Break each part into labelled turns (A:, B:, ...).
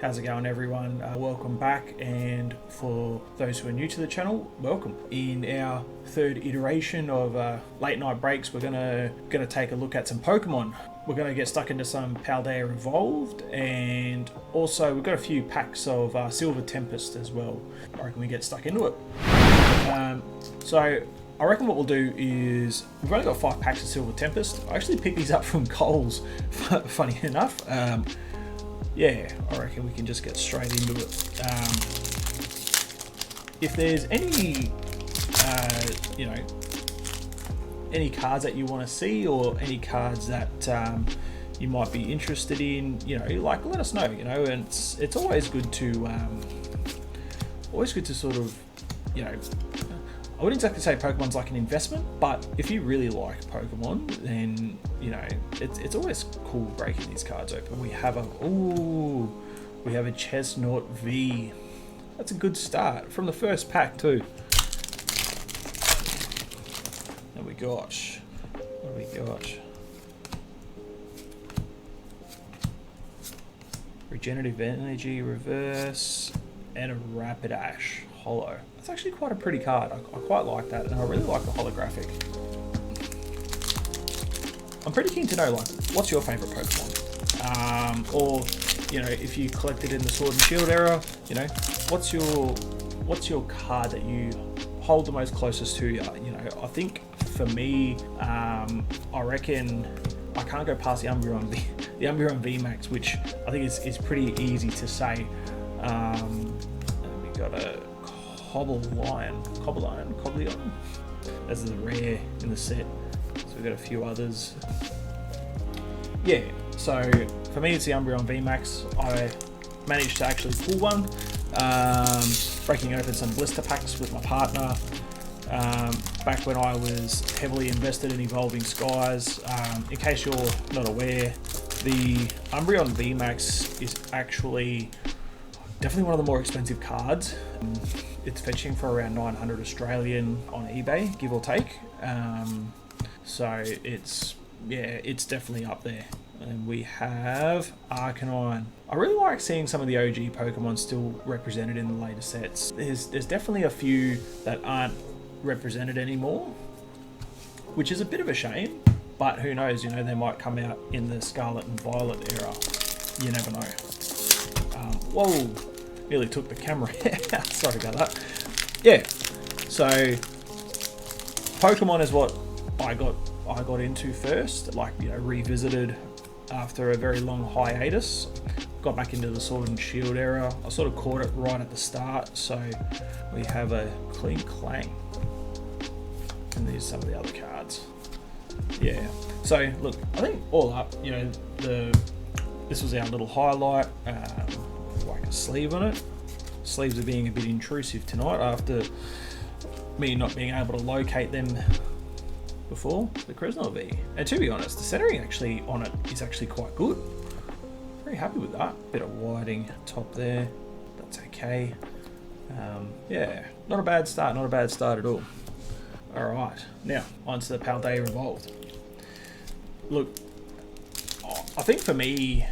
A: How's it going, everyone? Welcome back, and for those who are new to the channel, welcome. In our third iteration of late night breaks, we're gonna take a look at some Pokemon. We're gonna get stuck into some Paldea Evolved, and also we've got a few packs of Silver Tempest as well. I reckon we get stuck into it. So I reckon what we'll do is, we've only got 5 packs of Silver Tempest. I actually picked these up from Coles, funny enough. Yeah, I reckon we can just get straight into it. If there's any, any cards that you want to see, or any cards that you might be interested in, like, let us know. And it's always good to sort of, I wouldn't exactly say Pokemon's like an investment, but if you really like Pokemon, then it's always cool breaking these cards open. We have a Chestnut V. That's a good start from the first pack too. What we got? Regenerative Energy Reverse and a Rapidash Holo. It's actually quite a pretty card. I quite like that, and I really like the holographic. I'm pretty keen to know, like, what's your favourite Pokemon? Or, if you collected in the Sword and Shield era, what's your card that you hold the most closest to you? I think for me, I reckon I can't go past the Umbreon VMAX, which I think is pretty easy to say. We got a Cobblelion. This is a rare in the set, so we've got a few others. Yeah, so for me it's the Umbreon VMAX. I managed to actually pull one, breaking open some blister packs with my partner, back when I was heavily invested in Evolving Skies. In case you're not aware, the Umbreon VMAX is actually definitely one of the more expensive cards. It's fetching for around 900 Australian on eBay, give or take. So it's definitely up there. And we have Arcanine. I really like seeing some of the OG Pokemon still represented in the later sets. There's definitely a few that aren't represented anymore, which is a bit of a shame. But who knows? They might come out in the Scarlet and Violet era. You never know. Whoa. Nearly took the camera out. Sorry about that. Yeah, so Pokemon is what I got into first, like, revisited after a very long hiatus. Got back into the Sword and Shield era. I sort of caught it right at the start. So we have a Clean Clang, and these are some of the other cards. Yeah, so look, I think all up, this was our little highlight. Like a sleeve on it. Sleeves are being a bit intrusive tonight after me not being able to locate them before the Chestnut V. And to be honest, the centering actually on it is actually quite good. Very happy with that. Bit of whiting top there. That's okay. Yeah, not a bad start at all. Alright, now onto the Paldea Evolved. Look, I think for me,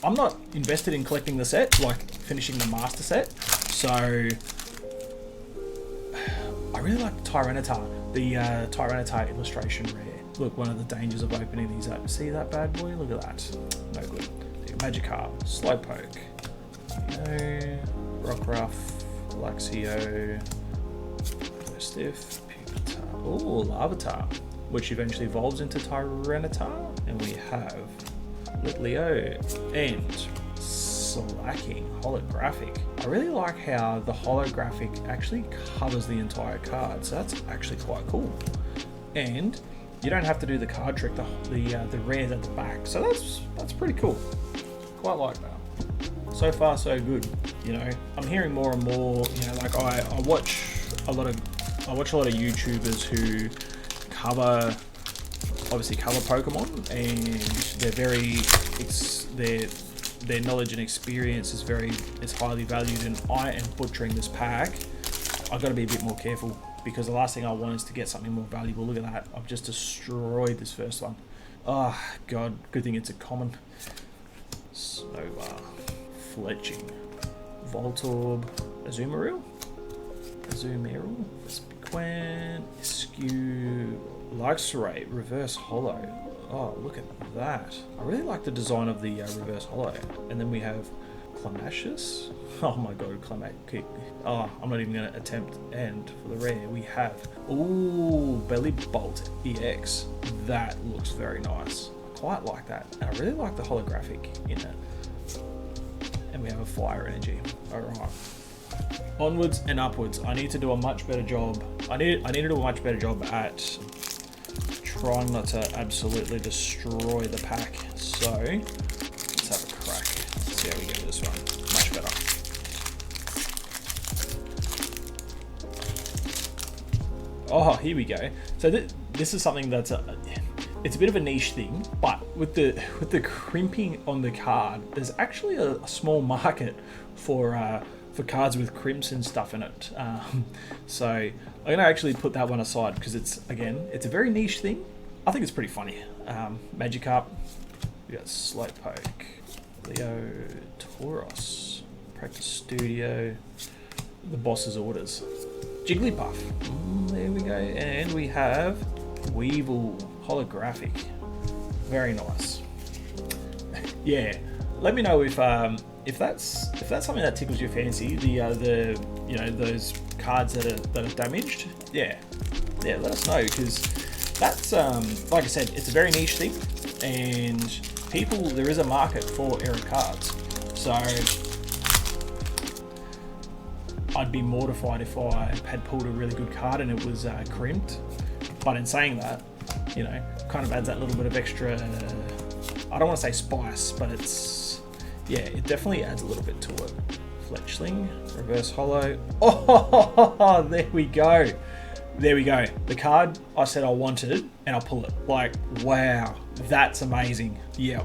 A: I'm not invested in collecting the set, like finishing the master set. So I really like the Tyranitar, Tyranitar illustration rare. Look, one of the dangers of opening these up. See that bad boy? Look at that. No good. Magikarp, Slowpoke, Rockruff, Luxio, Stiff, Pupitar, Larvitar, which eventually evolves into Tyranitar, and we have Litleo and Slacking holographic. I really like how the holographic actually covers the entire card, so that's actually quite cool. And you don't have to do the card trick, the rares at the back, so that's pretty cool. Quite like that. So far so good. I'm hearing more and more. Like I watch a lot of YouTubers who obviously cover Pokemon, and their knowledge and experience is highly valued, and I am butchering this pack. I've got to be a bit more careful, because the last thing I want is to get something more valuable. Look at that, I've just destroyed this first one. Oh god, good thing it's a common. Snobar, Fletching. Voltorb. Azumarill. Spiquan. Skew. Luxray. Reverse Hollow. Oh, look at that. I really like the design of the Reverse Hollow. And then we have Clemacious. Oh my god, Clemacious. Oh, I'm not even going to attempt. And for the rare, we have... Ooh, Belly Bolt EX. That looks very nice. I quite like that. And I really like the holographic in it. And we have a Fire Energy. Alright. Onwards and upwards. I need to do a much better job. I need to do a much better job at trying not to absolutely destroy the pack. So let's have a crack. Let's see how we get this one. Much better. Oh, here we go. So this is something that's it's a bit of a niche thing, but with the crimping on the card, there's actually a small market for cards with crimps and stuff in it. So I'm gonna actually put that one aside because it's a very niche thing. I think it's pretty funny. Magikarp, we got Slowpoke, Leo, Tauros, Practice Studio, the boss's orders, Jigglypuff. There we go, and we have Weevil holographic. Very nice. Yeah, let me know if that's something that tickles your fancy. The those cards that are damaged. Yeah, let us know, because that's like I said, it's a very niche thing, and there is a market for error cards. So I'd be mortified if I had pulled a really good card and it was crimped. But in saying that, kind of adds that little bit of extra, I don't want to say spice, but it definitely adds a little bit to it. Fletchling, Reverse Hollow. Oh, there we go. There we go. The card I said I wanted, and I'll pull it. Like, wow, that's amazing. Yeah,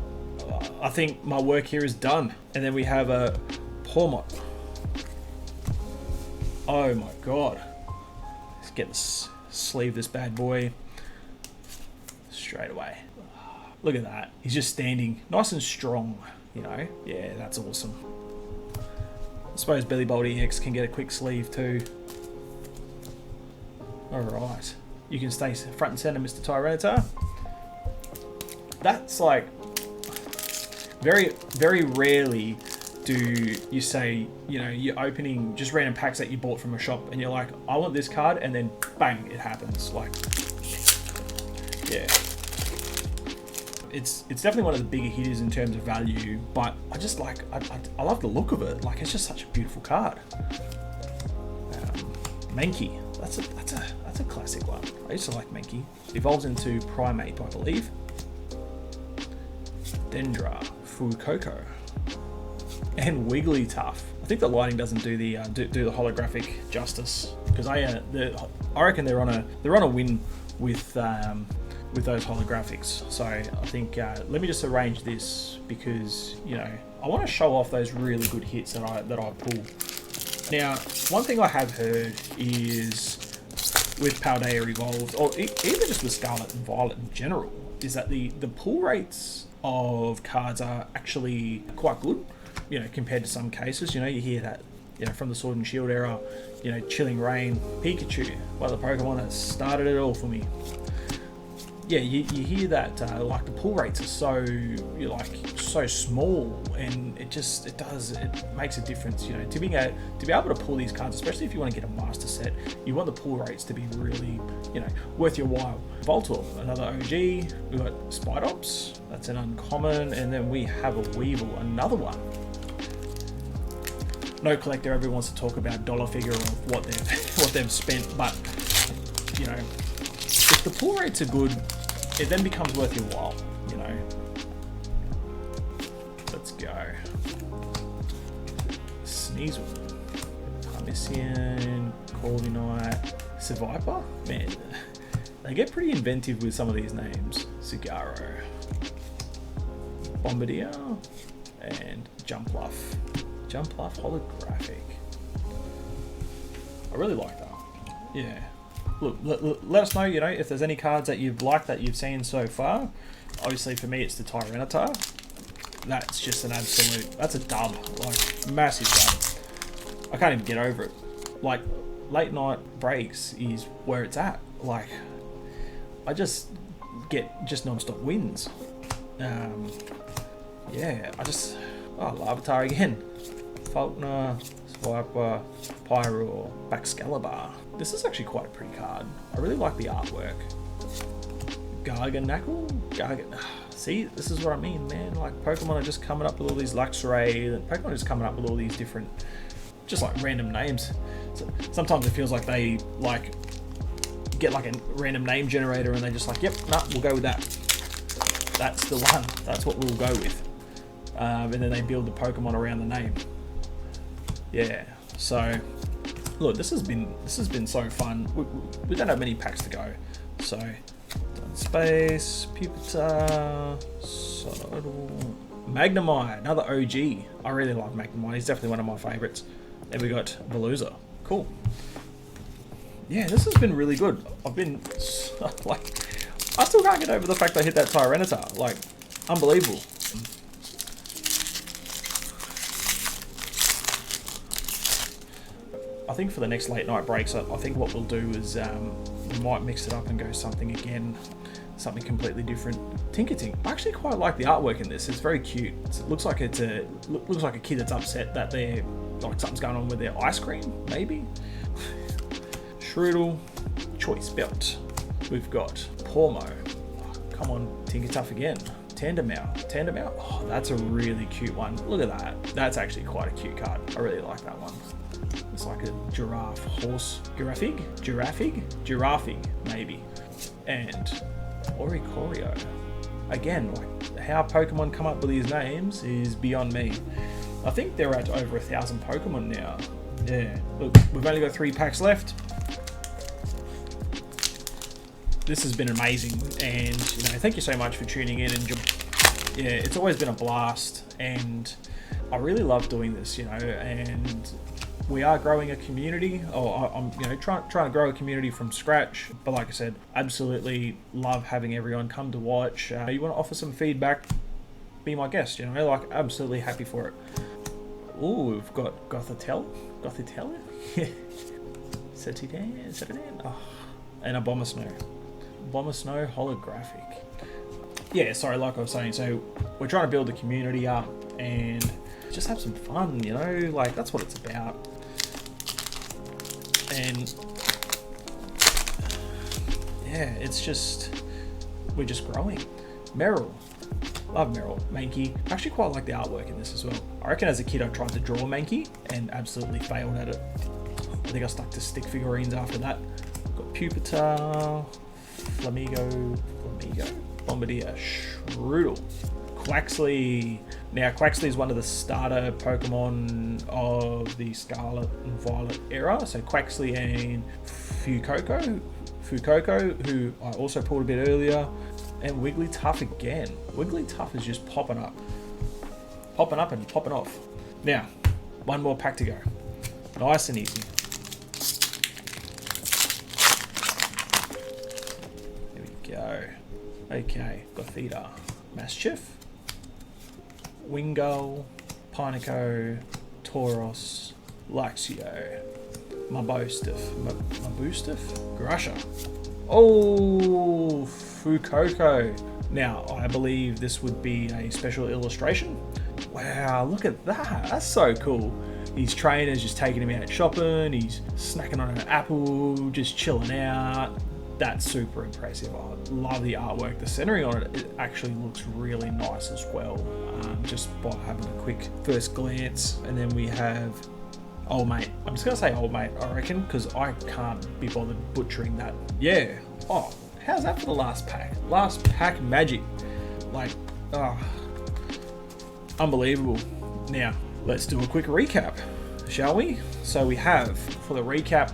A: I think my work here is done. And then we have a Pawmot. Oh my god. Let's get this, sleeve this bad boy straight away. Look at that. He's just standing nice and strong, Yeah, that's awesome. I suppose Belly Bolt EX can get a quick sleeve too. Alright. You can stay front and center, Mr. Tyranitar. That's like... Very, very rarely do you say, you're opening just random packs that you bought from a shop and you're like, I want this card, and then bang, it happens. Like, yeah. It's definitely one of the bigger hitters in terms of value, but I just like, I love the look of it. Like, it's just such a beautiful card. Mankey, that's a classic one. I used to like Mankey. Evolves into Primeape, I believe. Dendra, Fuecoco, and Wigglytuff. I think the lighting doesn't do the holographic justice, because I reckon they're on a win with those holographics. So I think let me just arrange this, because I want to show off those really good hits that I pull. Now, one thing I have heard is with Paldea Evolved, or even just with Scarlet and Violet in general, is that the pull rates of cards are actually quite good, compared to some cases. You hear that, from the Sword and Shield era, Chilling Rain, Pikachu, one of the Pokemon that started it all for me. Yeah, you hear that like the pull rates are so small, and it makes a difference. To be able to pull these cards, especially if you want to get a master set, you want the pull rates to be really worth your while. Voltorb, another OG. We've got Spidops, that's an uncommon, and then we have a Weevil, another one. No collector ever wants to talk about dollar figure of what they've spent, but if the pull rates are good, it then becomes worth your while, Let's go. Sneasel, Parmesian, Corviknight, Seviper. Man, they get pretty inventive with some of these names. Cigaro, Bombardier, and Jumpluff. Jumpluff holographic. I really like that. Yeah. Look, let us know, if there's any cards that you've liked that you've seen so far. Obviously, for me, it's the Tyranitar. that's just an absolute, that's a dub, like massive dub. I can't even get over it. Like late night breaks is where it's at. Like I just get just non-stop wins. Yeah, Larvitar again. Faulkner, Swiper, Pyro, Baxcalibur. This is actually quite a pretty card. I really like the artwork. Garganacl? See, this is what I mean, man. Like, Pokemon are just coming up with all these Luxray, and Pokemon are just coming up with all these different, just like random names. So sometimes it feels like they like get like a random name generator and they just like, yep, nah, we'll go with that. That's the one. That's what we'll go with. And then they build the Pokemon around the name. Yeah. So, look, this has been so fun. We don't have many packs to go. So, Space, Pupitar, Sonodal, Magnemite, another OG. I really like Magnemite. He's definitely one of my favorites. Then we got Veluza. Cool. Yeah, this has been really good. I've been like, I still can't get over the fact I hit that Tyranitar. Like, unbelievable. I think for the next late night breaks, I think what we'll do is we might mix it up and go something completely different. Tinkertink. I actually quite like the artwork in this. It's very cute. It looks like looks like a kid that's upset that they're like something's going on with their ice cream, maybe. Shroodle, Choice Belt. We've got Pormo. Oh, come on, Tinkertuff again. Tandemouth. Oh, that's a really cute one. Look at that. That's actually quite a cute card. I really like that one. It's like a giraffe, horse, giraffe, maybe. And Oricorio. Again, like how Pokemon come up with these names is beyond me. I think they're at over 1,000 Pokemon now. Yeah, look, we've only got 3 packs left. This has been amazing, and thank you so much for tuning in. And yeah, it's always been a blast, and I really love doing this, and we are growing a community. I'm trying to grow a community from scratch. But like I said, absolutely love having everyone come to watch. You want to offer some feedback, be my guest. Like absolutely happy for it. Ooh, we've got Gothitelle, Setidan, oh, and a Bomber Snow holographic. Yeah, sorry, like I was saying, so we're trying to build the community up and just have some fun, like that's what it's about. And yeah, we're just growing. Meryl, love Meryl. Mankey, I actually quite like the artwork in this as well. I reckon as a kid I tried to draw Mankey and absolutely failed at it. I think I stuck to stick figurines after that. Got Pupitar, Flamigo, Bombardier, Shroodle, Quaxley. Now, Quaxley is one of the starter Pokemon of the Scarlet and Violet era. So Quaxley and Fuecoco, who I also pulled a bit earlier, and Wigglytuff again. Wigglytuff is just popping up and popping off. Now, one more pack to go. Nice and easy. There we go. Okay, Gothita, Mischief, Wingull, Pineco, Tauros, Luxio, Mabostiff, Grusha. Oh, Fuecoco. Now, I believe this would be a special illustration. Wow, look at that. That's so cool. His trainer's just taking him out shopping. He's snacking on an apple, just chilling out. That's super impressive. I love the artwork. The centering on it actually looks really nice as well. Just by having a quick first glance. And then we have Old Mate. I'm just going to say Old Mate, I reckon, because I can't be bothered butchering that. Yeah. Oh, how's that for the last pack? Last pack magic. Like, unbelievable. Now, let's do a quick recap, shall we? So we have, for the recap,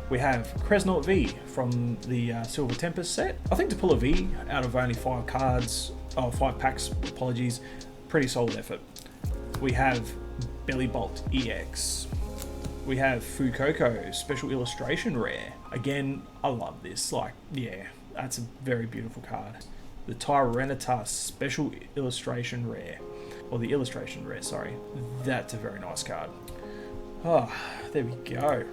A: we have Cresnort V from the Silver Tempest set. I think to pull a V out of only 5 packs, apologies, pretty solid effort. We have Bellibolt EX. We have Fuecoco Special Illustration Rare. Again, I love this. Like, yeah, that's a very beautiful card. The Tyranitar Special Illustration Rare. or the illustration rare, sorry. That's a very nice card. Oh, there we go.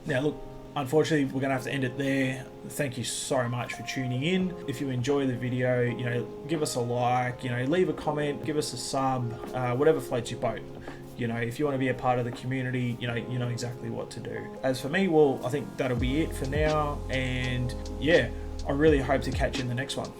A: Now look, unfortunately we're gonna have to end it there. Thank you so much for tuning in. If you enjoy the video, you know, give us a like, you know, leave a comment, give us a sub, whatever floats your boat. You know, if you want to be a part of the community, you know exactly what to do. As for me, well, I think that'll be it for now, and yeah, I really hope to catch you in the next one.